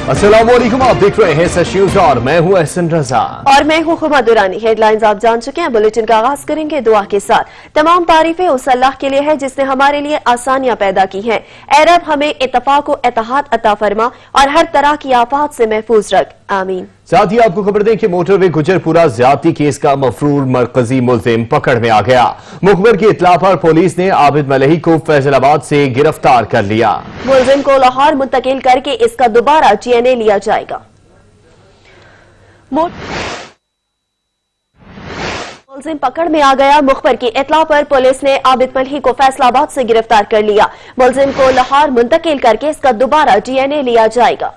अस्सलाम वालेकुम, आप देख रहे हैं सच न्यूज और मैं हूं एहसन रजा और मैं हूं खुमा दुरानी। हेडलाइंस आप जान चुके हैं। बुलेटिन का आगाज करेंगे दुआ के साथ। तमाम तारीफें उस अल्लाह के लिए है जिसने हमारे लिए आसानियां पैदा की हैं। ऐ रब हमें इत्तफाक व इत्तेहाद अता फरमा और हर तरह की आफात से महफूज रख, आमीन। साथ ही आपको खबर दें कि मोटरवे गुजरपुरा ज्यादती केस का मफरूर मरकजी मुल्जिम पकड़ में आ गया। मुखबिर की इत्तला पर पुलिस ने आबिद मलही को फैसलाबाद से गिरफ्तार कर लिया। मुल्जिम को लाहौर मुंतकिल करके इसका दोबारा DNA लिया जाएगा। मुल्जिम पकड़ में आ गया। मुखबिर की इत्तला पर पुलिस ने आबिद मलही को फैसलाबाद से गिरफ्तार कर लिया। मुल्जिम को लाहौर मुंतकिल करके इसका दोबारा DNA लिया जाएगा।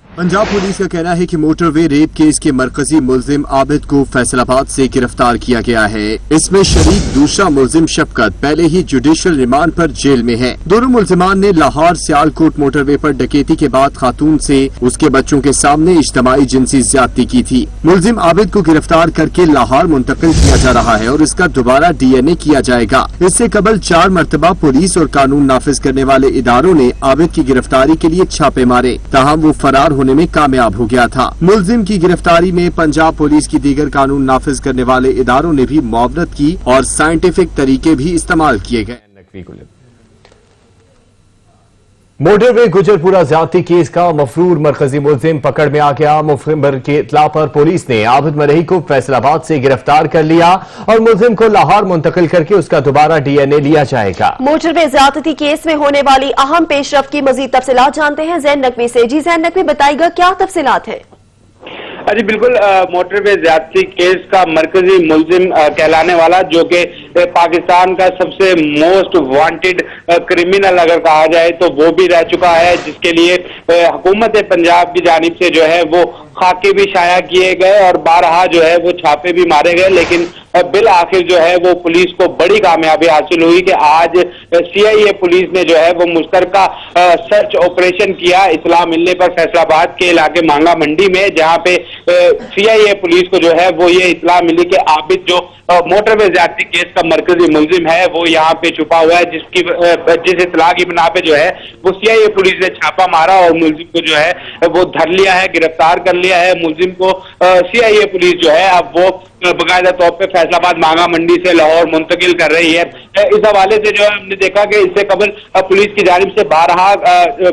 पंजाब पुलिस का कहना है कि मोटरवे रेप केस के मरकजी मुल्जिम आबिद को फैसलाबाद से गिरफ्तार किया गया है। इसमें शरीक दूसरा मुल्जिम शफकत पहले ही जुडिशियल रिमांड पर जेल में है। दोनों मुल्जिमान ने लाहौर सियालकोट मोटरवे पर डकैती के बाद खातून से उसके बच्चों के सामने इज्तमाई जिनसी ज्यादती की थी। मुल्जिम आबिद को गिरफ्तार करके लाहौर मुंतकिल किया जा रहा है और इसका दोबारा DNA किया जाएगा। इससे कबल 4 मरतबा पुलिस और कानून नाफिज करने वाले इदारों ने आबिद की गिरफ्तारी के लिए छापे मारे, ताहम वो फरार होने में कामयाब हो गया था। मुल्जिम की गिरफ्तारी में पंजाब पुलिस की दीगर कानून नाफिज करने वाले इदारों ने भी मुआवनत की और साइंटिफिक तरीके भी इस्तेमाल किए गए। मोटरवे गुजरपुरा ज्यादती केस का मफरूर मरकजी मुल्जिम पकड़ में आ गया। मुखबिर की इत्तला पर पुलिस ने आबिद मलही को फैसलाबाद से गिरफ्तार कर लिया और मुल्जिम को लाहौर मुंतकिल करके उसका दोबारा DNA लिया जाएगा। मोटरवे ज्यादती केस में होने वाली अहम पेशरफ्त की मजीद तफसीलात जानते हैं जैन नकवी से। जी जैन नकवी, बताइएगा क्या तफसीलात है? जी बिल्कुल, मोटरवे ज्यादती केस का मरकजी मुल्जिम कहलाने वाला, जो कि पाकिस्तान का सबसे मोस्ट वांटेड क्रिमिनल अगर कहा जाए तो वो भी रह चुका है, जिसके लिए हुकूमत पंजाब की जानिब से जो है वो खाके भी शाया किए गए और बारहा जो है वो छापे भी मारे गए। लेकिन बिल आखिर जो है वो पुलिस को बड़ी कामयाबी हासिल हुई कि आज CIA पुलिस ने जो है वो मुश्तरका सर्च ऑपरेशन किया इत्तला मिलने पर फैसलाबाद के इलाके मांगा मंडी में, जहां पे CIA पुलिस को जो है वो ये इत्तला मिली कि आबिद जो मोटरवे ज्यादती केस का मरकजी मुल्जिम है वो यहाँ पे छुपा हुआ है, जिस इत्तला की बिना पे जो है वो CIA पुलिस ने छापा मारा और मुल्जिम को जो है वो धर लिया है, गिरफ्तार कर लिया है। मुल्जिम को CIA पुलिस जो है अब वो बाकायदा तौर पे फैसलाबाद मांगा मंडी से लाहौर मुंतकिल कर रही है। इस हवाले से जो है हमने देखा कि इससे कबल पुलिस की जानिब से बारहा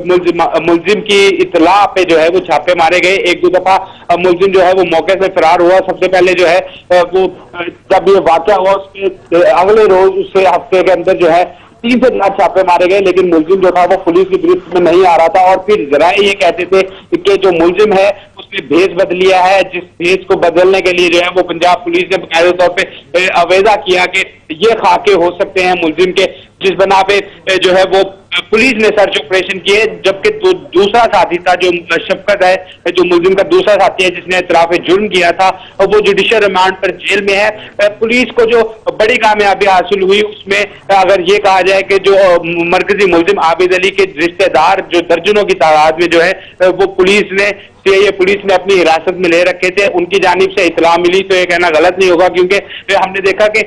मुल्जिम की इत्तला पे जो है वो छापे मारे गए। 1-2 दफा मुल्जिम जो है वो मौके से फरार हुआ। सबसे पहले जो है वो जब ये वाक़या हुआ उसके अगले रोज उससे हफ्ते के अंदर जो है 3 से 4 छापे मारे गए, लेकिन मुल्जिम जो था वो पुलिस की गिरफ्त में नहीं आ रहा था। और फिर जराए ये कहते थे कि जो मुल्जिम है उसने भेष बदल लिया है, जिस भेष को बदलने के लिए जो है वो पंजाब पुलिस ने बाकायदा तौर पे अवेजा किया कि ये खाके हो सकते हैं मुल्जिम के, जिस बना पे जो है वो पुलिस ने सर्च ऑपरेशन किए। जबकि दूसरा साथी था जो शफकत है, जो मुल्जिम का दूसरा साथी है जिसने इतराफ जुर्म किया था, और वो जुडिशियल रिमांड पर जेल में है। पुलिस को जो बड़ी कामयाबी हासिल हुई उसमें अगर ये कहा जाए कि जो मरकजी मुल्जिम आबिद अली के रिश्तेदार जो दर्जनों की तादाद में जो है वो पुलिस ने CIA पुलिस ने अपनी हिरासत में ले रखे थे, उनकी जानिब से इत्तला मिली तो ये कहना गलत नहीं होगा, क्योंकि हमने देखा कि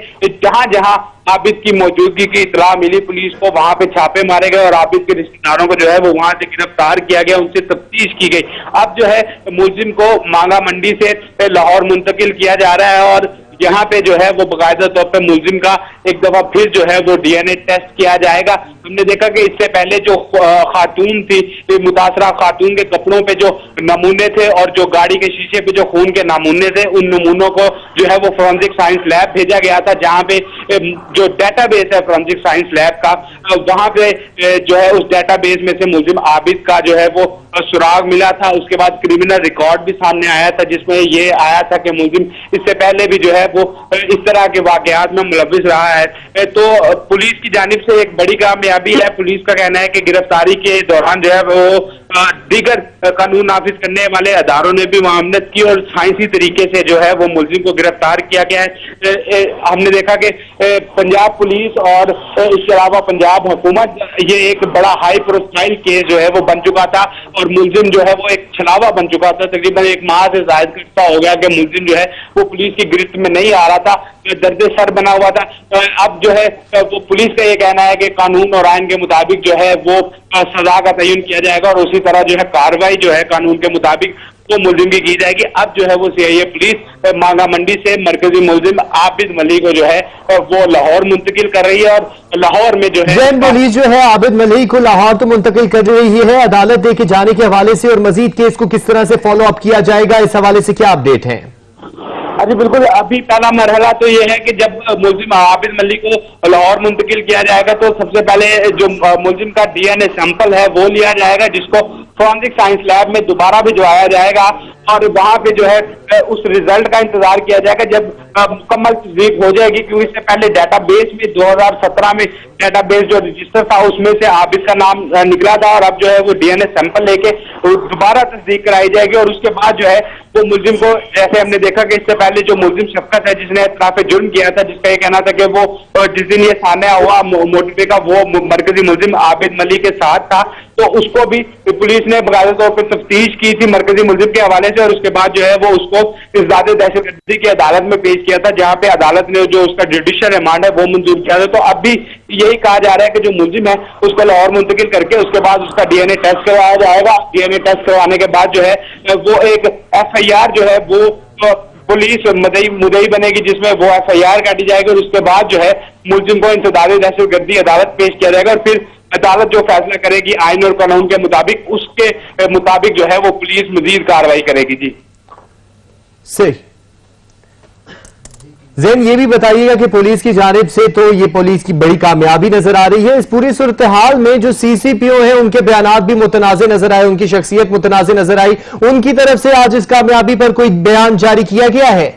जहां जहां आबिद की मौजूदगी की इत्तला मिली पुलिस को वहां पे छापे मारे गए और आबिद के रिश्तेदारों को जो है वो वहां से गिरफ्तार किया गया, उनसे तफ्तीश की गई। अब जो है मुल्जिम को मांगा मंडी से लाहौर मुंतकिल किया जा रहा है और यहाँ पे जो है वो बाकायदा तौर पे मुल्जिम का एक दफा फिर जो है वो DNA टेस्ट किया जाएगा। हमने देखा कि इससे पहले जो खातून थी, मुतासरा खातून के कपड़ों पे जो नमूने थे और जो गाड़ी के शीशे पे जो खून के नमूने थे, उन नमूनों को जो है वो फोरेंसिक साइंस लैब भेजा गया था, जहाँ पे जो डेटाबेस है फोरेंसिक साइंस लैब का, वहां पे जो है उस डेटाबेस में से मुल्जिम आबिद का जो है वो सुराग मिला था। उसके बाद क्रिमिनल रिकॉर्ड भी सामने आया था जिसमें ये आया था कि मुल्जिम इससे पहले भी जो है वो इस तरह के वाकयात में मुलव्विस रहा है। तो पुलिस की जानिब से एक बड़ी कामयाबी है। पुलिस का कहना है कि गिरफ्तारी के दौरान जो है वो दीगर कानून नाफिज करने वाले अदारों ने भी मामलत की और साइंसी तरीके से जो है वो मुलजिम को गिरफ्तार किया गया है। हमने देखा कि पंजाब पुलिस और इसके अलावा पंजाब हुकूमत, ये एक बड़ा हाई प्रोफाइल केस जो है वो बन चुका था और मुलजिम जो है वो एक छलावा बन चुका था। तकरीबन एक माह से ज्यादा का हो गया कि मुलजिम जो है वो पुलिस की गिरफ्त में नहीं आ रहा था, दर्द सर बना हुआ था। अब जो है वो पुलिस का ये कहना है कि कानून और आइन के मुताबिक जो है वो सजा का तयन किया जाएगा और उसी तरह जो है कार्रवाई जो है कानून के मुताबिक वो मुलजिम की जाएगी। अब जो है वो सीआईए पुलिस मांगा मंडी से मरकजी मुलजिम आबिद मलिक को जो है वो लाहौर मुंतकिल कर रही है और लाहौर में जो है जैन पुलिस जो है आबिद मलिक को लाहौर तो मुंतकिल कर रही है, अदालत दे के जाने के हवाले से और मजीद केस को किस तरह से फॉलो अप किया जाएगा, इस हवाले से क्या अपडेट है? जी बिल्कुल, अभी पहला मरहला तो ये है कि जब मुलजिम आबिद मलिक को लाहौर मुंतकिल किया जाएगा तो सबसे पहले जो मुलजिम का डीएनए सैंपल है वो लिया जाएगा, जिसको फॉरेंसिक साइंस लैब में दोबारा भिजवाया जाएगा और वहां पे जो है उस रिजल्ट का इंतजार किया जाएगा जब मुकम्मल तस्दीक हो जाएगी। क्योंकि इससे पहले डेटाबेस में 2017 में डेटाबेस जो रजिस्टर था उसमें से आबिद का नाम निकला था और अब जो है वो डीएनए सैंपल लेके दोबारा तस्दीक कराई जाएगी और उसके बाद जो है वो मुलजिम को, जैसे हमने देखा कि इससे पहले जो मुलजिम शफकत है जिसने इतराफ़ जुर्म किया था, जिसका ये कहना था कि वो जिस दिन ये सामने हुआ मोटरवे का वो मरकजी मुलजिम आबिद मलिक के साथ था, तो उसको भी पुलिस ने बकायदा तौर पर तफ्तीश की थी मरकजी मुलजिम के हवाले से और उसके बाद जो है वो उसको इज़्ज़ाद दहशतगर्दी की अदालत में पेश किया था, जहां पे अदालत ने जो उसका जुडिशियल रिमांड है वो मंजूर किया था। तो अब भी यही कहा जा रहा है कि जो मुलजिम है उसको लाहौर मुंतकिल करके उसके बाद उसका डीएनए टेस्ट करवाया जाएगा। डीएनए टेस्ट करवाने के बाद जो है वो एक एफआईआर जो है वो पुलिस मुदई बनेगी जिसमें वो एफआईआर काटी जाएगी और उसके बाद जो है मुलजिम को इंसदाद दहशतगर्दी अदालत पेश किया जाएगा और फिर अदालत जो फैसला करेगी आइन और कानून के मुताबिक, उसके मुताबिक जो है वो पुलिस मजीद कार्रवाई करेगी। जी सही। जैन ये भी बताइएगा कि पुलिस की जानिब से तो ये पुलिस की बड़ी कामयाबी नजर आ रही है। इस पूरी सूरत हाल में जो सीसीपीओ हैं उनके बयानात भी मुतनाज़े नजर आए, उनकी शख्सियत मुतनाज़े नजर आई, उनकी तरफ से आज इस कामयाबी पर कोई बयान जारी किया गया है?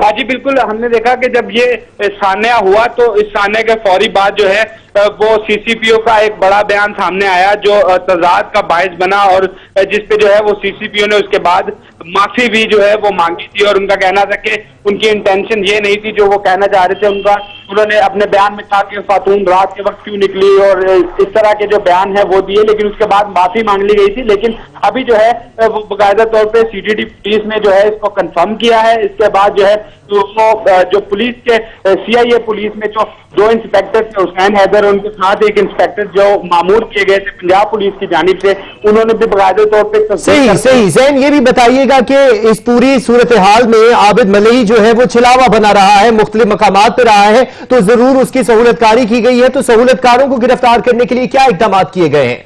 जी बिल्कुल, हमने देखा कि जब ये सान्या हुआ तो इस सान्या के फौरी बाद जो है वो सीसीपीओ का एक बड़ा बयान सामने आया जो तजाद का बायस बना और जिस पे जो है वो सीसीपीओ ने उसके बाद माफी भी जो है वो मांगी थी और उनका कहना था कि उनकी इंटेंशन ये नहीं थी जो वो कहना चाह रहे थे। उन्होंने अपने बयान में कहा कि खातून रात के वक्त क्यों निकली और इस तरह के जो बयान है वो दिए, लेकिन उसके बाद माफी मांग ली गई थी। लेकिन अभी जो है वो बाकायदा तौर पे सीटीडी पुलिस ने जो है इसको कंफर्म किया है। इसके बाद जो है जो पुलिस के सीआईए पुलिस में जो 2 इंस्पेक्टर थे हुसैन हैदर, उनके साथ एक इंस्पेक्टर जो मामूर किए गए थे पंजाब पुलिस की जानिब से, उन्होंने भी बाकायदा तौर पे सही जैन ये भी बताइएगा कि इस पूरी सूरत हाल में आबिद मलिक जो है वो छिलावा बना रहा है, मुख्तलिफ मकामात पे रहा है, तो जरूर उसकी सहूलतकारी की गई है, तो सहूलतकारों को गिरफ्तार करने के लिए क्या इकदाम किए गए हैं?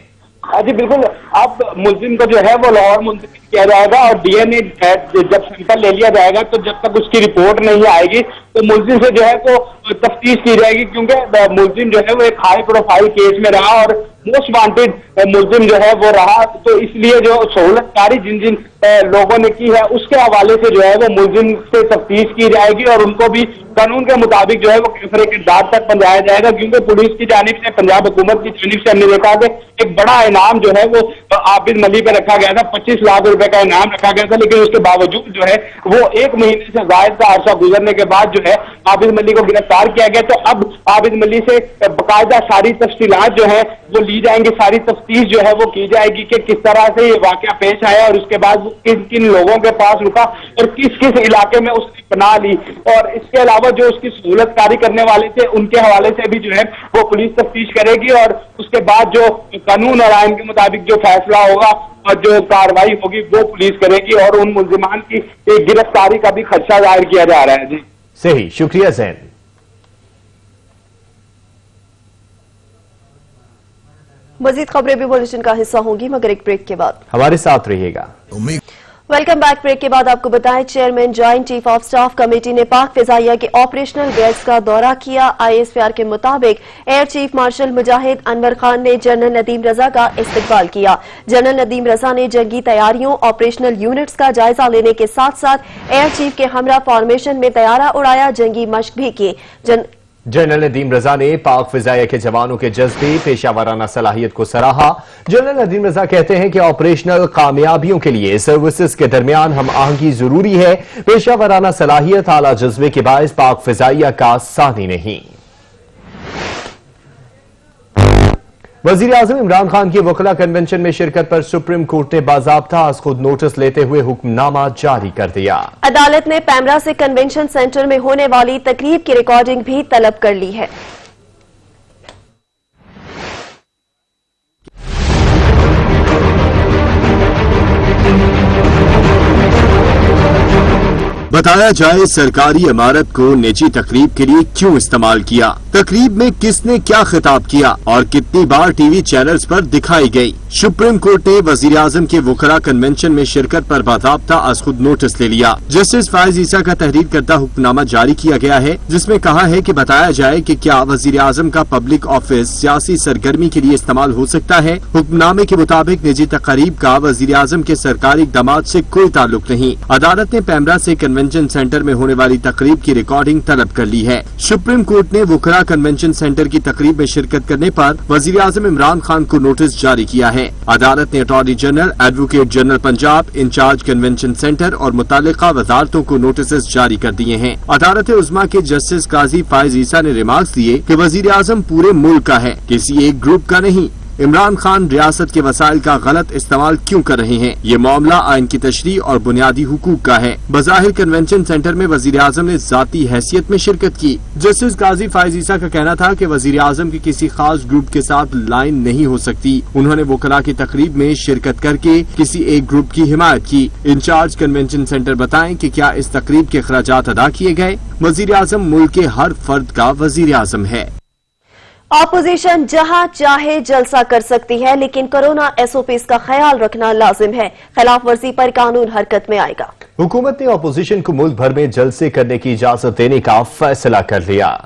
जी बिल्कुल, अब मुलजिम को जो है वो लाहौर मुंतकिल किया जाएगा और डीएनए जब सैंपल ले लिया जाएगा तो जब तक उसकी रिपोर्ट नहीं आएगी तो मुलजिम से जो है वो तफ्तीश की जाएगी, क्योंकि मुलजिम जो है वो एक हाई प्रोफाइल केस में रहा और मोस्ट वांटेड मुलजिम जो है वो रहा, तो इसलिए जो सहूलतकारी जिन जिन लोगों ने की है उसके हवाले से जो है वो मुलजिम से तफ्तीश की जाएगी और उनको भी कानून के मुताबिक जो है वो कैफरे किरदार तक पहुंचाया जाएगा। क्योंकि पुलिस की जानिब से, पंजाब हुकूमत की जानिब से हमने देखा कि एक बड़ा इनाम जो है वो आबिद मलिक पे रखा गया था, 25 लाख रुपए का इनाम रखा गया था, लेकिन उसके बावजूद जो है वो 1 महीने से जायद का अरसा गुजरने के बाद जो है आबिद मलिक को गिरफ्तार किया गया। तो अब आबिद मलिक से बाकायदा सारी तफसीलात जो है वो ली जाएंगी, सारी तफ्तीश जो है वो की जाएगी कि किस तरह से ये वाकया पेश आया और उसके बाद किन किन लोगों के पास रुका और किस किस इलाके में उसने पनाह ली, और इसके अलावा जो उसकी सहूलतकारी करने वाले थे उनके हवाले से भी जो है वो पुलिस तफ्तीश करेगी और उसके बाद जो कानून और आइन के मुताबिक जो फैसला होगा और जो कार्रवाई होगी वो पुलिस करेगी और उन मुलजिमान की गिरफ्तारी का भी खदशा जाहिर किया जा रहा है। जी सही, शुक्रिया जैन। मजीद खबरें भी बुलेटिन का हिस्सा होंगी मगर एक ब्रेक के बाद। हमारे साथ रहिएगा। Welcome back. ब्रेक के बाद आपको बताएं, chairman joint chief of staff committee ने पाक फिजाइया के ऑपरेशनल बेस का दौरा किया। आईएसपीआर के मुताबिक एयर चीफ मार्शल मुजाहिद अनवर खान ने जनरल नदीम रजा का इस्तकबाल किया। जनरल नदीम रजा ने जंगी तैयारियों, ऑपरेशनल यूनिट्स का जायजा लेने के साथ साथ एयर चीफ के हमरा फॉर्मेशन में तैयारा उड़ाया, जंगी मश्क भी की। जनरल नदीम रजा ने पाक फिजाइया के जवानों के जज्बे पेशावराना सलाहियत को सराहा। जनरल नदीम रजा कहते हैं कि ऑपरेशनल कामयाबियों के लिए सर्विसेज के दरमियान हम आहंगी जरूरी है। पेशावराना सलाहियत आला जज्बे के बायस पाक फिजाइया का सानी नहीं। वजीर आजम इमरान खान की वकला कन्वेंशन में शिरकत पर सुप्रीम कोर्ट ने बाज़ाब्ता आज खुद नोटिस लेते हुए हुक्मनामा जारी कर दिया। अदालत ने पैमरा से कन्वेंशन सेंटर में होने वाली तकरीब की रिकॉर्डिंग भी तलब कर ली है। बताया जाए सरकारी इमारत को निजी तकरीब के लिए क्यों इस्तेमाल किया, तकरीब में किसने क्या खिताब किया और कितनी बार टीवी चैनल्स पर दिखाई गई। सुप्रीम कोर्ट ने वजीर आजम के वकला कन्वेंशन में शिरकत पर बाज़ाब्ता आज खुद नोटिस ले लिया। जस्टिस फायज ईसा का तहरीर करता हुक्मनामा जारी किया गया है, जिसमें कहा है कि बताया जाए कि क्या वजीर आजम का पब्लिक ऑफिस सियासी सरगर्मी के लिए इस्तेमाल हो सकता है। हुक्मनामे के मुताबिक निजी तकरीब का वजीर आजम के सरकारी इक़दामात से कोई ताल्लुक नहीं। अदालत ने पैमरा से कन्वेंशन सेंटर में होने वाली तकरीब की रिकॉर्डिंग तलब कर ली है। सुप्रीम कोर्ट ने वकला कन्वेंशन सेंटर की तकरीब में शिरकत करने पर वजीर आजम इमरान खान को नोटिस जारी किया है। अदालत ने attorney general, advocate general Punjab, incharge convention centre और मुतालिका वजारतों को नोटिस जारी कर दिए हैं। अदालत उज़्मा के जस्टिस काजी फायज ईसा ने रिमार्क्स दिए कि वजीर आजम पूरे मुल्क का है, किसी एक ग्रुप का नहीं। इमरान खान रियासत के वसाइल का गलत इस्तेमाल क्यों कर रहे हैं? ये मामला आइन की तशरीह और बुनियादी हुकूक का है। बज़ाहिर कन्वेंशन सेंटर में वजीर आजम ने जाती हैसियत में शिरकत की। जस्टिस काजी फायज ईसा का कहना था कि वजीर आजम की किसी खास ग्रुप के साथ लाइन नहीं हो सकती। उन्होंने वकला की तकरीब में शिरकत करके किसी एक ग्रुप की हिमायत की। इंचार्ज कन्वेंशन सेंटर बताएं कि क्या इस तकरीब के अखराजात अदा किए गए? वजीर आजम मुल्क के हर फर्द का वजीर आजम है। ऑपोजिशन जहां चाहे जलसा कर सकती है, लेकिन कोरोना एसओपीज का ख्याल रखना लाजिम है। खिलाफ वर्जी पर कानून हरकत में आएगा। हुकूमत ने ऑपोजिशन को मुल्क भर में जलसे करने की इजाजत देने का फैसला कर लिया।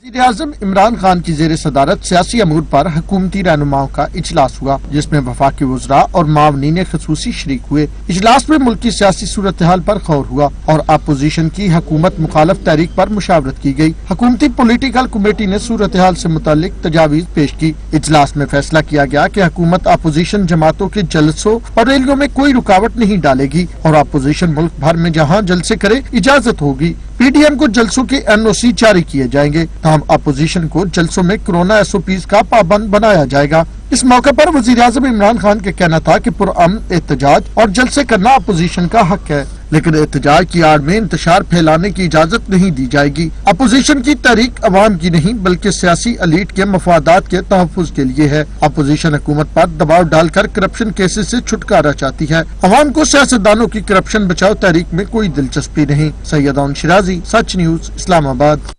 वज़ीर-ए-आज़म इमरान खान की जेर सदारत सियासी अमूर पर हुकूमती रहनुमाओं का इजलास हुआ, जिसमें वफाकी वज़रा और मावनीन ख़ुसूसी शरीक हुए। इजलास में मुल्क की सियासी सूरत हाल पर गौर हुआ और अपोजिशन की हुकूमत मुखालफ तहरीक पर मुशावरत की गई। हुकूमती पोलिटिकल कमेटी ने सूरत हाल से मुतालिक तजावीज पेश की। इजलास में फैसला किया गया कि हुकूमत अपोजिशन जमातों के जलसों और रैलियों में कोई रुकावट नहीं डालेगी और अपोजिशन मुल्क भर में जहाँ जलसे करे इजाजत होगी। पीडीएम को जलसों के एनओसी जारी किए जाएंगे। तमाम अपोजिशन को जलसों में कोरोना एसओपीज का पाबंद बनाया जाएगा। इस मौके पर वजीर आजम इमरान खान का कहना था कि पुरअमन एहतजाज और जलसे करना अपोजिशन का हक है, लेकिन एहतजाज की आड़ में इंतशार फैलाने की इजाजत नहीं दी जाएगी। अपोजिशन की तहरीक अवाम की नहीं बल्कि सियासी एलीट के मफादात के तहफ़्फ़ुज़ के लिए है। अपोजिशन हुकूमत पर दबाव डालकर करप्शन केसेस से छुटकारा चाहती है। अवाम को सियासतदानों की करप्शन बचाओ तहरीक में कोई दिलचस्पी नहीं। सैयद शिराजी, सच न्यूज, इस्लामाबाद।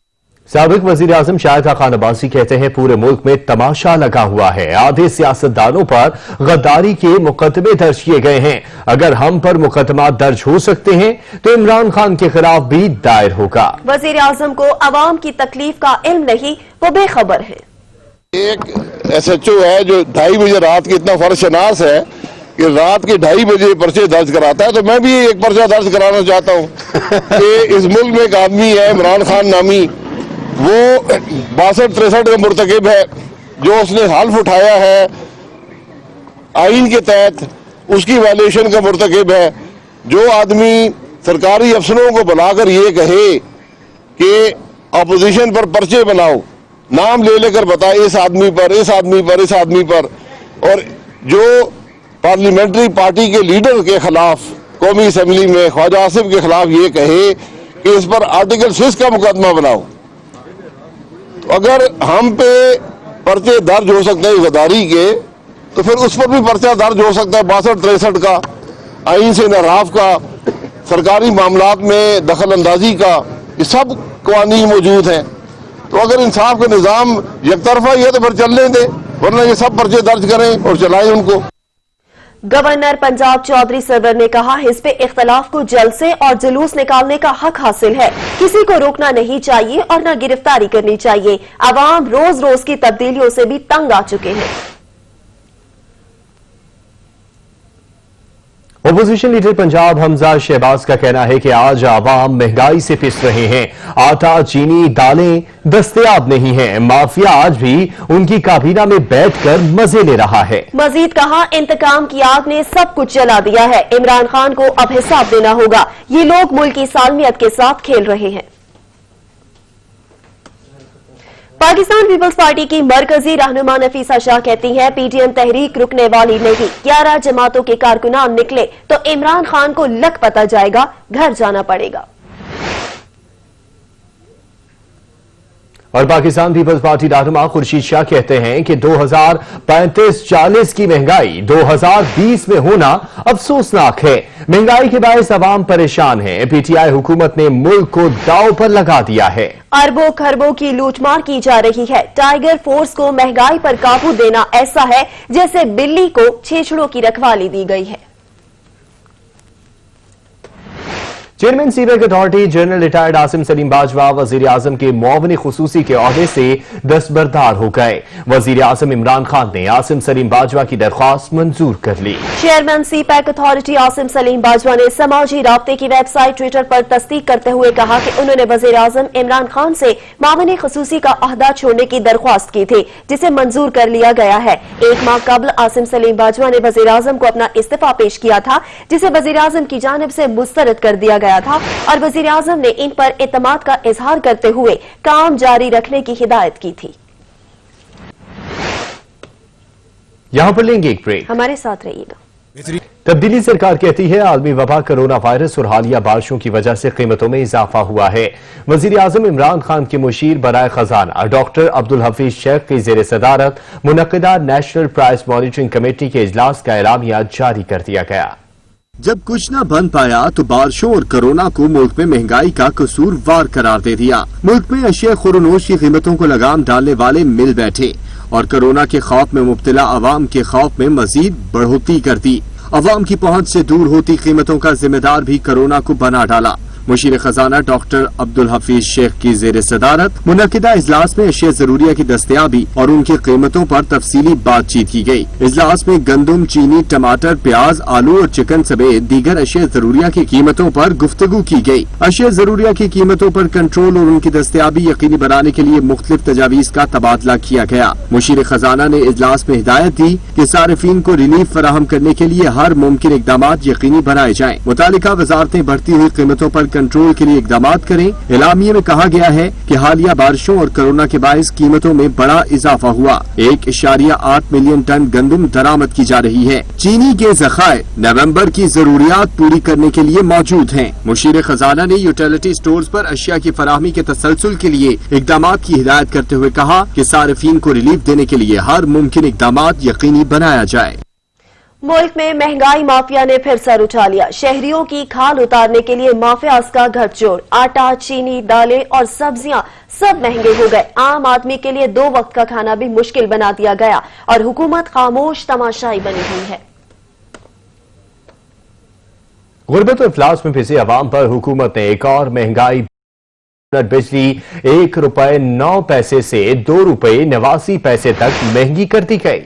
साबिक वजीर आजम शाहिद खान अब्बासी कहते हैं पूरे मुल्क में तमाशा लगा हुआ है। आधे सियासतदानों पर गद्दारी के मुकदमे दर्ज किए गए हैं। अगर हम पर मुकदमा दर्ज हो सकते हैं तो इमरान खान के खिलाफ भी दायर होगा। वजीर आजम को अवाम की तकलीफ का इल्म नहीं, वो बेखबर है। एक SHO है जो 2:30 बजे रात की इतना फर्शनास है कि रात के 2:30 बजे पर्चे दर्ज कराता है, तो मैं भी एक पर्चा दर्ज कराना चाहता हूँ कि इस मुल्क में एक आदमी है इमरान खान नामी, वो 62-63 का मुर्तकिब है, जो उसने हल्फ उठाया है आइन के तहत उसकी वायलेशन का मुर्तकिब है। जो आदमी सरकारी अफसरों को बुलाकर ये कहे कि अपोजिशन पर पर्चे बनाओ, नाम ले लेकर बताए इस आदमी पर, इस आदमी पर, इस आदमी पर, और जो पार्लियामेंट्री पार्टी के लीडर के खिलाफ कौमी असम्बली में ख्वाजा आसिफ के खिलाफ ये कहे कि इस पर आर्टिकल 6 का मुकदमा बनाओ, अगर हम पे पर्चे दर्ज हो सकते हैं गद्दारी के, तो फिर उस पर भी पर्चा दर्ज हो सकता है 62-63 का, आइन से इंहराफ का, सरकारी मामलात में दखल अंदाजी का, ये सब कानून मौजूद हैं। तो अगर इंसाफ का निज़ाम यकतरफा ही है तो फिर चलने दें, वरना ये सब पर्चे दर्ज करें और चलाएं उनको। गवर्नर पंजाब चौधरी सरवर ने कहा हिज़्ब इख्तलाफ को जलसे और जुलूस निकालने का हक हासिल है, किसी को रोकना नहीं चाहिए और न गिरफ्तारी करनी चाहिए। अवाम रोज रोज की तब्दीलियों से भी तंग आ चुके हैं। अपोजिशन लीडर पंजाब हमजा शहबाज का कहना है कि आज आवाम महंगाई से पिस रहे हैं। आटा, चीनी, दालें दस्तयाब नहीं है। माफिया आज भी उनकी काबीना में बैठकर मजे ले रहा है। मजीद कहा, इंतकाम की आग ने सब कुछ जला दिया है। इमरान खान को अब हिसाब देना होगा। ये लोग मुल्क की सालमियत के साथ खेल रहे हैं। पाकिस्तान पीपल्स पार्टी की मरकजी रहनुमा नफीसा शाह कहती हैं, पीटीएम तहरीक रुकने वाली नहीं। 11 जमातों के कारकुनान निकले तो इमरान खान को लक पता जाएगा, घर जाना पड़ेगा। और पाकिस्तान पीपल्स पार्टी रहनुमा खुर्शीद शाह कहते हैं कि 2035-40 की महंगाई 2020 में होना अफसोसनाक है। महंगाई के बायस अवाम परेशान है। पीटीआई हुकूमत ने मुल्क को दांव पर लगा दिया है। अरबों खरबों की लूटमार की जा रही है। टाइगर फोर्स को महंगाई पर काबू देना ऐसा है जैसे बिल्ली को छेछड़ों की रखवाली दी गई है। Chairman Seebeck authority general retired Asim Saleem Bajwa वजीर आजम के मुआविन खुसूसी के ओहदे से दस्तबरदार हो गए। वजीर आजम इमरान खान ने आसिम सलीम बाजवा की दरख्वास्त मंजूर कर ली। Chairman CPEC authority Asim Saleem Bajwa ने समाजी राब्ते की वेबसाइट ट्विटर पर तस्दीक करते हुए कहा कि उन्होंने वजीर आजम इमरान खान से मुआविन खुसूसी का अहदा छोड़ने की दरख्वास्त की थी, जिसे मंजूर कर लिया गया है। 1 माह कबल आसिम सलीम बाजवा ने वजीर आजम को अपना इस्तीफा पेश किया था, जिसे वजीर आजम की जानिब से मुस्तरद कर दिया गया था और वजीर आजम ने इन पर इत्मीनान का इजहार करते हुए काम जारी रखने की हिदायत की थी। यहां पर लेंगे एक ब्रेक, हमारे साथ रहिएगा। तब्दीली सरकार कहती है आलमी वबा, कोरोना वायरस और हालिया बारिशों की वजह से कीमतों में इजाफा हुआ है। वजीर आजम इमरान खान के मुशीर बराए खजाना डॉक्टर अब्दुल हफीज शेख की जेर सदारत मुनक्किदा नेशनल प्राइस मॉनिटरिंग कमेटी के इजलास का एलामिया जारी कर दिया गया। जब कुछ न बन पाया तो बारिशों और कोरोना को मुल्क में महंगाई का कसूरवार करार दे दिया। मुल्क में अशिया खुरनोश की कीमतों को लगाम डालने वाले मिल बैठे और कोरोना के खौफ में मुब्तला अवाम के खौफ में मजीद बढ़ोतरी कर दी। अवाम की पहुंच से दूर होती कीमतों का जिम्मेदार भी कोरोना को बना डाला। मुशीर खजाना डॉक्टर अब्दुल हफीज शेख की जेर सदारत मुनक्किदा इजलास में अशिया जरूरिया की दस्तयाबी और उनकी कीमतों पर तफसीली बातचीत की गई। इजलास में गंदम, चीनी, टमाटर, प्याज, आलू और चिकन समेत दीगर अशिया जरूरिया की कीमतों पर गुफ्तगू की गई। अशिया जरूरिया की कीमतों पर कंट्रोल और उनकी दस्तयाबी यकीनी बनाने के लिए मुख्तलिफ तजावीज का तबादला किया गया। मुशीर खजाना ने इजलास में हिदायत दी कि सारिफीन को रिलीफ फराहम करने के लिए हर मुमकिन इकदाम यकीनी बनाए जाएं। मुतालिका वजारतें बढ़ती हुई कीमतों पर कंट्रोल के लिए इकदाम करें। एलामिये में कहा गया है कि हालिया बारिशों और कोरोना के बायस कीमतों में बड़ा इजाफा हुआ। 1.8 मिलियन टन गंदम दरामद की जा रही है। चीनी के ज़खायर नवंबर की जरूरियात पूरी करने के लिए मौजूद हैं। मुशीर खजाना ने यूटिलिटी स्टोर्स पर अशिया की फराहमी के तसलसल के लिए इकदाम की हिदायत करते हुए कहा कि सारिफीन को रिलीफ देने के लिए हर मुमकिन इकदाम यकीनी बनाया जाए। मुल्क में महंगाई माफिया ने फिर सर उठा लिया। शहरियों की खाल उतारने के लिए माफियाज का गठजोड़। आटा, चीनी, दालें और सब्जियां सब महंगे हो गए। आम आदमी के लिए 2 वक्त का खाना भी मुश्किल बना दिया गया और हुकूमत खामोश तमाशाई बनी हुई है। गुर्बत और इफलास में फंसे अवाम पर हुकूमत ने एक और महंगाई। बिजली ₹1.09 से ₹2.89 तक महंगी कर दी गई।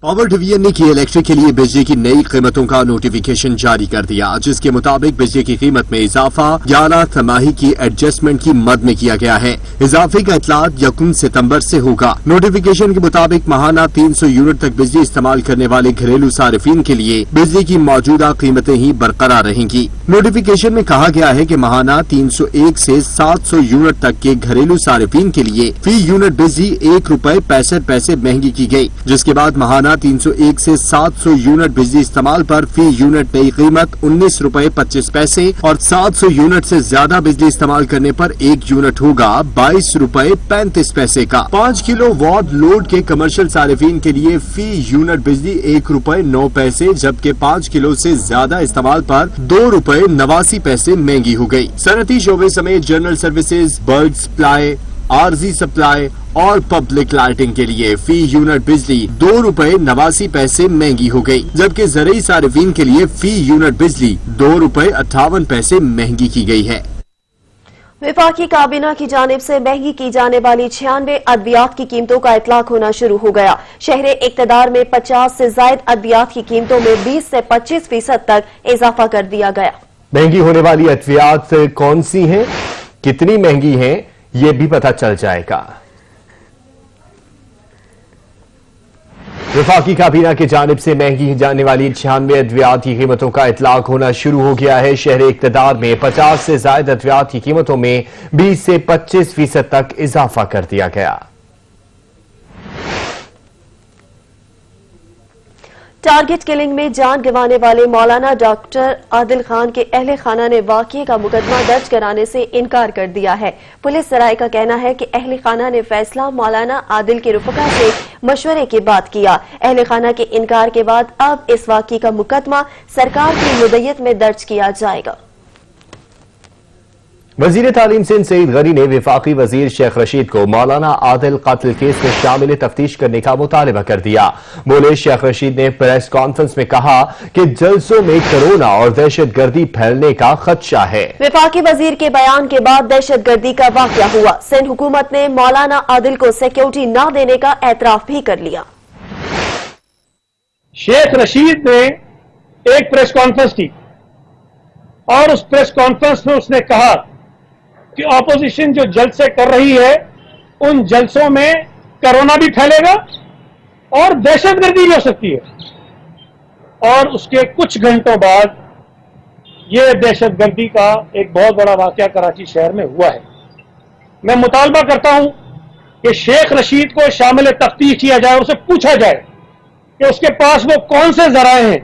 पावर डिवीजन ने की इलेक्ट्रिक के लिए बिजली की नई कीमतों का नोटिफिकेशन जारी कर दिया, जिसके मुताबिक बिजली की कीमत में इजाफा 11 तिमाही की एडजस्टमेंट की मद में किया गया है। इजाफे का इतलात 1 सितंबर से होगा। नोटिफिकेशन के मुताबिक माहाना 300 यूनिट तक बिजली इस्तेमाल करने वाले घरेलू सारिफीन के लिए बिजली की मौजूदा कीमतें ही बरकरार रहेंगी। नोटिफिकेशन में कहा गया है कि माहाना 301 से 700 यूनिट तक के घरेलू सारिफीन के लिए फी यूनिट बिजली ₹1.65 महंगी की गई, जिसके बाद माहाना 301 से 700 यूनिट बिजली इस्तेमाल पर फी यूनिट नई कीमत ₹19.25 और 700 यूनिट से ज्यादा बिजली इस्तेमाल करने पर 1 यूनिट होगा ₹22.35 का। 5 किलो वॉट लोड के कमर्शियल सारिफीन के लिए फी यूनिट बिजली ₹1.09, जबकि 5 किलो से ज्यादा इस्तेमाल पर ₹2.89 महंगी हो गई। सनती शोबे समेत जनरल सर्विसेज, बल्ब सप्लाई, आरजी सप्लाई और पब्लिक लाइटिंग के लिए फी यूनिट बिजली ₹2.89 महंगी हो गई, जबकि ज़रूरी सारिफीन के लिए फी यूनिट बिजली ₹2.58 महंगी की गई है। वफाकी काबीना की जानिब से महंगी की जाने वाली 96 अद्वियात की कीमतों का इतलाक होना शुरू हो गया। शहर इक्तदार में 50 से जायद अद्वियात की कीमतों में 20 से 25% तक इजाफा कर दिया गया। महंगी होने वाली अद्वियात कौन सी हैं, कितनी महंगी हैं, ये भी पता चल जाएगा। वफाकी काबीना की जानिब से महंगी जाने वाली 96 अद्वियात की कीमतों का इतलाक होना शुरू हो गया है। शहर इक्तदार में 50 से जायद अद्वियात की कीमतों में 20 से 25% तक इजाफा कर दिया गया। टारगेट किलिंग में जान गंवाने वाले मौलाना डॉक्टर आदिल खान के अहले खाना ने वाकये का मुकदमा दर्ज कराने से इनकार कर दिया है। पुलिस सराय का कहना है कि अहले खाना ने फैसला मौलाना आदिल के रुफका से मशवरे के बाद किया। अहले खाना के इनकार के बाद अब इस वाकये का मुकदमा सरकार की मुद्दत में दर्ज किया जाएगा। वजीर तालीम सिंध सईद गनी ने वफाकी वजीर शेख रशीद को मौलाना आदिल कत्ल केस में शामिल तफ्तीश करने का मुतालबा कर दिया। बोले शेख रशीद ने प्रेस कॉन्फ्रेंस में कहा कि जलसों में कोरोना और दहशत गर्दी फैलने का खदशा है। वफाकी वजीर के बयान के बाद दहशत गर्दी का वाकया हुआ। सिंध हुकूमत ने मौलाना आदिल को सिक्योरिटी न देने का एतराफ भी कर लिया। शेख रशीद ने एक प्रेस कॉन्फ्रेंस की और उस प्रेस कॉन्फ्रेंस में उसने कहा कि ऑपोजिशन जो जलसे कर रही है उन जलसों में कोरोना भी फैलेगा और दहशतगर्दी भी हो सकती है। और उसके कुछ घंटों बाद ये दहशतगर्दी का एक बहुत बड़ा वाकया कराची शहर में हुआ है। मैं मुतालबा करता हूं कि शेख रशीद को शामिल तफ्तीश किया जाए, उसे पूछा जाए कि उसके पास वो कौन से जराए हैं,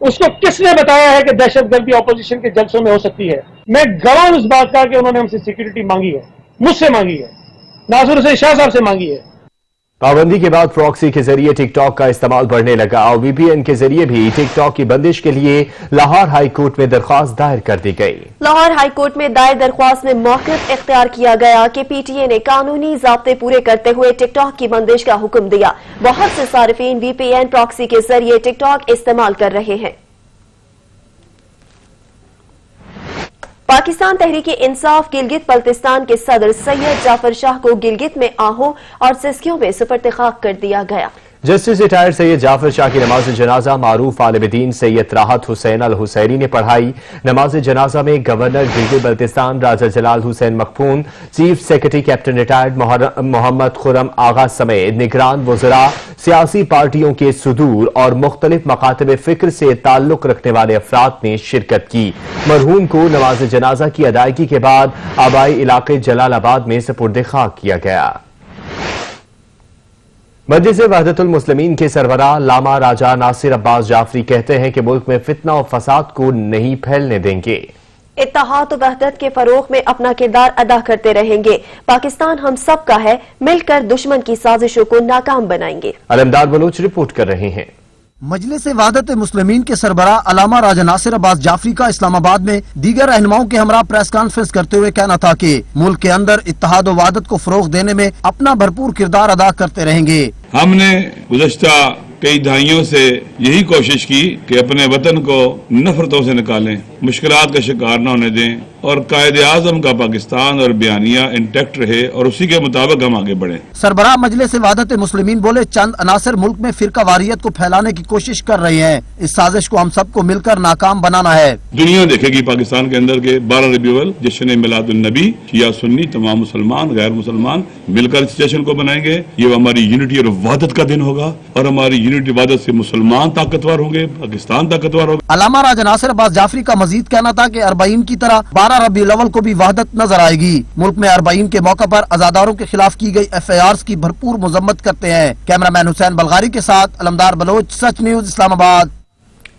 उसको किसने बताया है कि दहशतगर्दी ऑपोजिशन के जलसों में हो सकती है। मैं गवाह हूं इस बात का कि उन्होंने हमसे सिक्योरिटी मांगी है, मुझसे मांगी है, नासिर हुसैन शाह साहब से मांगी है। पाबंदी के बाद प्रॉक्सी के जरिए टिकटॉक का इस्तेमाल बढ़ने लगा और वीपीएन के जरिए भी टिकटॉक की बंदिश के लिए लाहौर हाई कोर्ट में दरख्वास्त दायर कर दी गई। लाहौर हाई कोर्ट में दायर दरख्वास्त में मौक़िफ़ इख्तियार किया गया कि पीटीए ने कानूनी ज़ाब्ते पूरे करते हुए टिकटॉक की बंदिश का हुक्म दिया। बहुत से सारिफीन वीपीएन प्रॉक्सी के जरिए टिकटॉक इस्तेमाल कर रहे हैं। पाकिस्तान तहरीक इंसाफ गिलगित बल्तिस्तान के सदर सैयद जाफर शाह को गिलगित में आहों और सिस्कियों में सुपर्द खाक कर दिया गया। जस्टिस रिटायर्ड सैयद जाफर शाह की नमाज जनाजा मारूफ आलिम-ए-दीन सैयद राहत हुसैन अल हुसैनी ने पढ़ाई। नमाज जनाजा में गवर्नर गिलगित बल्तिस्तान राजा जलाल हुसैन मखफून, chief secretary captain retired Mohammad Khurram Agha समेत निगरान वज़रा, सियासी पार्टियों के सुदूर और मुख्तलिफ मकातब फिक्र से ताल्लुक रखने वाले अफराद ने शिरकत की। मरहूम को नमाज जनाजा की अदायगी के बाद आबाई इलाके जलालाबाद में सुपुर्द खाक किया गया। मजलिस वहदतुल मुस्लिमीन के सरबराह लामा राजा नासिर अब्बास जाफरी कहते हैं कि मुल्क में फितना और फसाद को नहीं फैलने देंगे। इत्तेहाद और वहदत के फरोग में अपना किरदार अदा करते रहेंगे। पाकिस्तान हम सब का है, मिलकर दुश्मन की साजिशों को नाकाम बनाएंगे। अलमदार बलोच रिपोर्ट कर रहे हैं। मजलिस वहदत मुस्लिमीन के सरबराह अलामा राजा नासिर अब्बास जाफरी का इस्लामाबाद में दीगर रहनुमाओं के हमरा प्रेस कॉन्फ्रेंस करते हुए कहना था कि मुल्क के अंदर इत्तेहाद और वहदत को फरोग देने में अपना भरपूर किरदार अदा करते रहेंगे। हमने गुज़श्ता कई दहाइयों से यही कोशिश की कि अपने वतन को नफरतों से निकालें, मुश्किलात का शिकार न होने दें और कायदे आज़म का पाकिस्तान और बयानिया इंटैक्ट रहे और उसी के मुताबिक हम आगे बढ़ें। सरबराह मजलिस वहदत मुस्लिमीन बोले चंद अनासर मुल्क में फिरका वारियत को फैलाने की कोशिश कर रहे हैं। इस साजिश को हम सबको मिलकर नाकाम बनाना है। दुनिया देखेगी पाकिस्तान के अंदर के 12 रबीउल अव्वल जश्न मिलादुन नबी, शिया सुन्नी तमाम मुसलमान गैर मुसलमान मिलकर इस जश्न को बनाएंगे। ये हमारी यूनिटी और वहदत का दिन होगा और हमारी यूनिटी वहदत से मुसलमान ताकतवर होंगे, पाकिस्तान ताकतवर होगा। अलामा राजा नासिर अब्बास जाफरी का मजीद कहना था कि अरबाइन की तरह 12 रबीउल अव्वल को भी वहदत नजर आएगी। मुल्क में अरबाइन के मौका पर आजादारों के खिलाफ की गई FIRs की भरपूर मजम्मत करते हैं। कैमरामैन हुसैन बलगारी के साथ अलमदार बलोच, सच न्यूज इस्लामाबाद।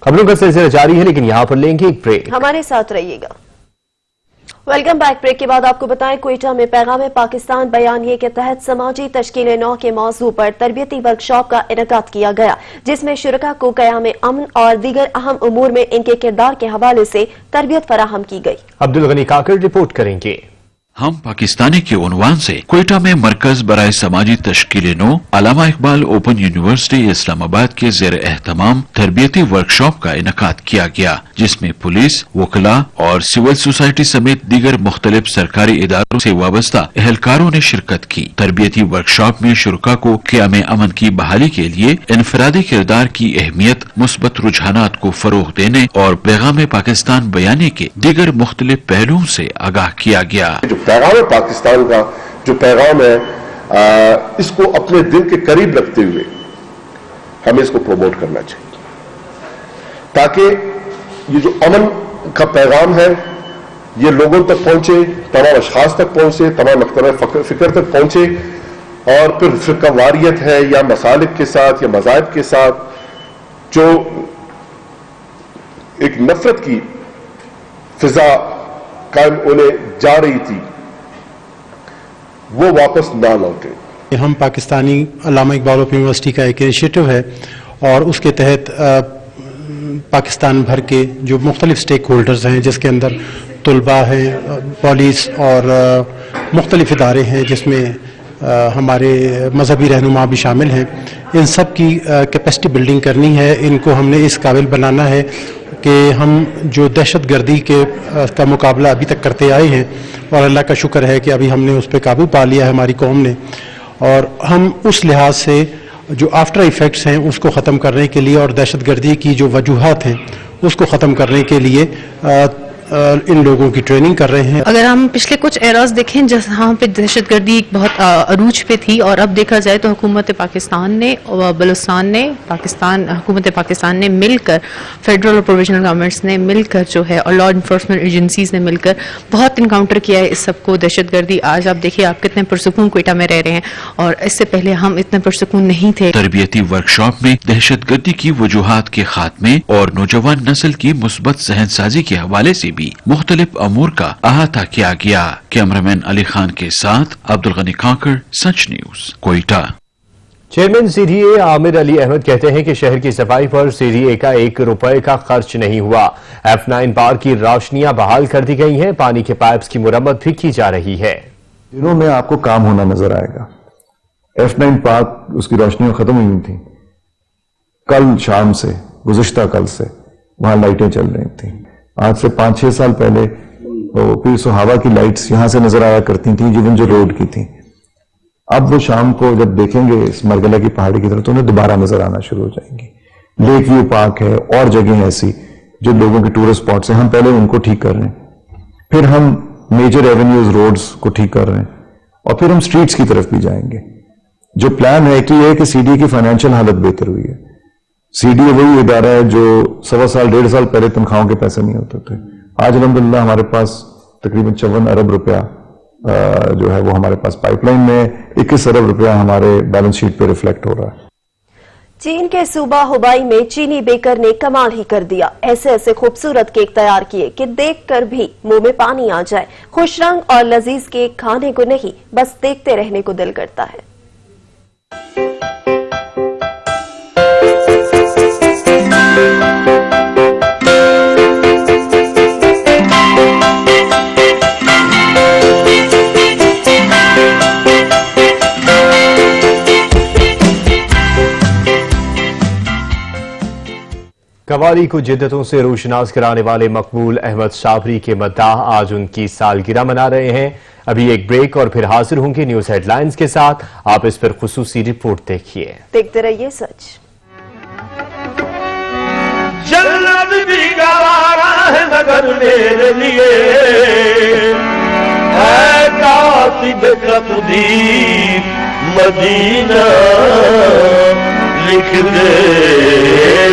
खबरों का सिलसिला जारी है, लेकिन यहाँ पर लेंगे एक ब्रेक। हमारे साथ रहिएगा। Welcome back. ब्रेक के बाद आपको बताएं क्वेटा में पैगाम पाकिस्तान बयानिए के तहत समाजी तश्कील नौ के मौजू पर तरबियती वर्कशॉप का इनेकाद किया गया, जिसमें शुरका को क़याम अमन और दीगर अहम उमूर में इनके किरदार के हवाले से तरबियत फराहम की गई। अब्दुल गनी काकड़ रिपोर्ट करेंगे। हम पाकिस्तानी के उन्वान से क्वेटा में मरकज बराए समाजी तश्कील नो अल्लामा इकबाल ओपन यूनिवर्सिटी इस्लामाबाद के ज़ेर एहतमाम तरबियती वर्कशॉप का इनकाद किया गया, जिसमें पुलिस, वकला और सिविल सोसाइटी समेत दीगर मुख्तलिफ सरकारी इदारों से वाबस्ता एहलकारों ने शिरकत की। तरबियती वर्कशॉप में शुरका को क़याम अमन की बहाली के लिए इनफरादी किरदार की अहमियत, मुस्बत रुझानात को फरोग देने और पैगाम पाकिस्तान बयानी के दीगर मुख्तलिफ पहलुओं से आगाह किया गया। पैगाम पाकिस्तान का जो पैगाम है इसको अपने दिल के करीब रखते हुए हमें इसको प्रमोट करना चाहिए, ताकि ये जो अमन का पैगाम है ये लोगों तक पहुंचे, तमाम अशखास तक पहुंचे, तमाम मख्तलिफ फिक्र तक पहुंचे, और फिर फिरकावारियत है या मसालिक के साथ या मज़ाहिब के साथ जो एक नफरत की फिजा कायम होने जा रही थी वो वापस ना लौटे। हम पाकिस्तानी अल्लामा इकबाल ओपन यूनिवर्सिटी का एक इनिशिएटिव है और उसके तहत पाकिस्तान भर के जो मुख्तलिफ स्टेक होल्डर्स हैं, जिसके अंदर तुलबा हैं, पुलिस और मुख्तलिफ इदारे हैं, जिसमें हमारे मजहबी रहनुमा भी शामिल हैं, इन सब की कैपेसिटी बिल्डिंग करनी है। इनको हमने इस काबिल बनाना है कि हम जो दहशत गर्दी का मुकाबला अभी तक करते आए हैं, और अल्लाह का शुक्र है कि अभी हमने उस पर काबू पा लिया है हमारी कौम ने, और हम उस लिहाज से जो आफ्टर इफ़ेक्ट्स हैं उसको ख़त्म करने के लिए और दहशत गर्दी की जो वजूहात हैं उसको ख़त्म करने के लिए इन लोगों की ट्रेनिंग कर रहे हैं। अगर हम पिछले कुछ एराज देखें जहाँ पे दहशतगर्दी बहुत अरूज पे थी, और अब देखा जाए तो हुकूमत पाकिस्तान ने और बलूचिस्तान ने हुकूमत पाकिस्तान ने मिलकर, फेडरल और प्रोविजनल गवर्नमेंट्स ने मिलकर जो है, और लॉ इन्फोर्समेंट एजेंसीज ने मिलकर बहुत इनकाउंटर किया है इस सबको, दहशतगर्दी। आज आप देखिए आप कितने पुरसुकून क्वेटा में रह रहे हैं, और इससे पहले हम इतने पुरसुकून नहीं थे। तरबियती वर्कशॉप में दहशतगर्दी की वजूहात के खात्मे और नौजवान नस्ल की मुस्बत सहनसाजी के हवाले से भी मुख्तलिफ अमूर का अहाता किया गया। कैमरामैन अली खान के साथ Abdul Ghani Kakar, Sach news, Quetta. Chairman CDA Amir Ali Ahmed कहते हैं कि शहर की सफाई पर सीडीए का 1 रुपए का खर्च नहीं हुआ। F9 पार्क की रोशनियां बहाल कर दी गई हैं, पानी के पाइप्स की मुरम्मत भी की जा रही है। दिनों में आपको काम होना नजर आएगा। F9 पार्क उसकी रोशनियां खत्म हुई थी, कल शाम से, गुज़िश्ता कल से वहां लाइटें चल रही थी। आज से 5-6 साल पहले तो फिर सुहावा की लाइट्स यहां से नजर आया करती थी, जीवन जो रोड की थी। अब वो शाम को जब देखेंगे इस मरगला की पहाड़ी की तरफ तो उन्हें दोबारा नजर आना शुरू हो जाएंगी। लेक व्यू पार्क है और जगह ऐसी जो लोगों के टूरिस्ट स्पॉट्स हैं, हम पहले उनको ठीक कर रहे हैं, फिर हम मेजर एवेन्यूज रोड्स को ठीक कर रहे हैं, और फिर हम स्ट्रीट्स की तरफ भी जाएंगे। जो प्लान है कि यह है कि सीडीए की फाइनेंशियल हालत बेहतर हुई है। सीडीए वही इदारा है जो 1.25 साल 1.5 साल पहले तनख्वाहों के पैसे नहीं होते थे। आज अल्हम्दुलिल्लाह हमारे पास तकरीबन 54 अरब रुपया जो है वो हमारे पास पाइपलाइन में, 21 अरब रुपया हमारे बैलेंस शीट पे रिफ्लेक्ट हो रहा है। चीन के सूबा हुबाई में चीनी बेकर ने कमाल ही कर दिया। ऐसे ऐसे खूबसूरत केक तैयार किए कि देखकर भी मुंह में पानी आ जाए। खुश रंग और लजीज केक खाने को नहीं, बस देखते रहने को दिल करता है। कवाली को जिद्दतों से रोशनास कराने वाले मकबूल अहमद साबरी के मद्दाह आज उनकी सालगिरह मना रहे हैं। अभी एक ब्रेक और फिर हाजिर होंगे न्यूज हेडलाइंस के साथ। आप इस पर खुसूसी रिपोर्ट देखिए। देखते रहिए सच। जन्नत भी गवारा है मगर मेरे लिए, है कातिब तकदीर मदीना लिख दे।